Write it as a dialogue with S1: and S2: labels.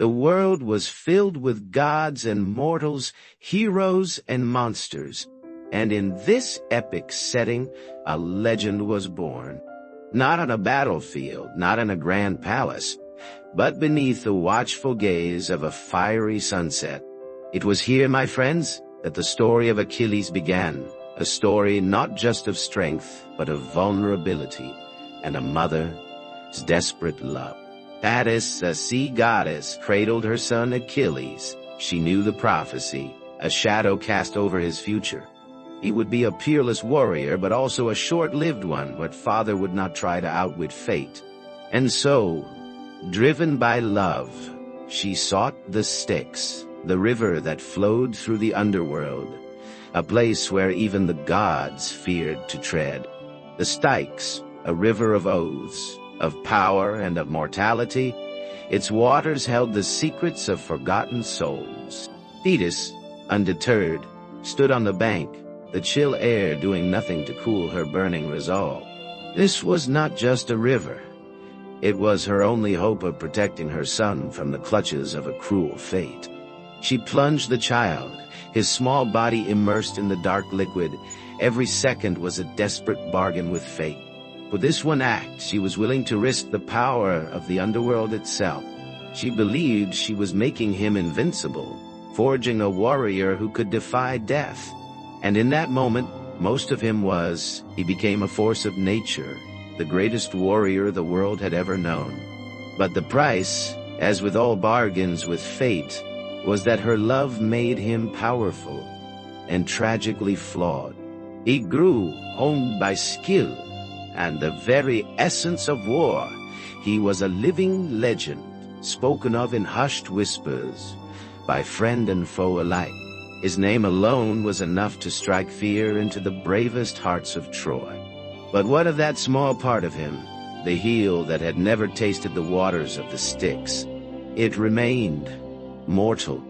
S1: The world was filled with gods and mortals, heroes and monsters. And in this epic setting, a legend was born. Not on a battlefield, not in a grand palace, but beneath the watchful gaze of a fiery sunset. It was here, my friends, that the story of Achilles began. A story not just of strength, but of vulnerability and a mother's desperate love. Thetis, a sea goddess, cradled her son Achilles. She knew the prophecy, a shadow cast over his future. He would be a peerless warrior, but also a short-lived one, but father would not try to outwit fate. And so, driven by love, she sought the Styx, the river that flowed through the underworld, a place where even the gods feared to tread. The Styx, a river of oaths, of power and of mortality, its waters held the secrets of forgotten souls. Thetis, undeterred, stood on the bank, the chill air doing nothing to cool her burning resolve. This was not just a river. It was her only hope of protecting her son from the clutches of a cruel fate. She plunged the child, his small body immersed in the dark liquid. Every second was a desperate bargain with fate. For this one act, she was willing to risk the power of the underworld itself. She believed she was making him invincible, forging a warrior who could defy death. And in that moment, most of him he became a force of nature, the greatest warrior the world had ever known. But the price, as with all bargains with fate, was that her love made him powerful and tragically flawed. He grew, honed by skill and the very essence of war. He was a living legend, spoken of in hushed whispers by friend and foe alike. His name alone was enough to strike fear into the bravest hearts of Troy. But what of that small part of him, the heel that had never tasted the waters of the Styx? It remained mortal,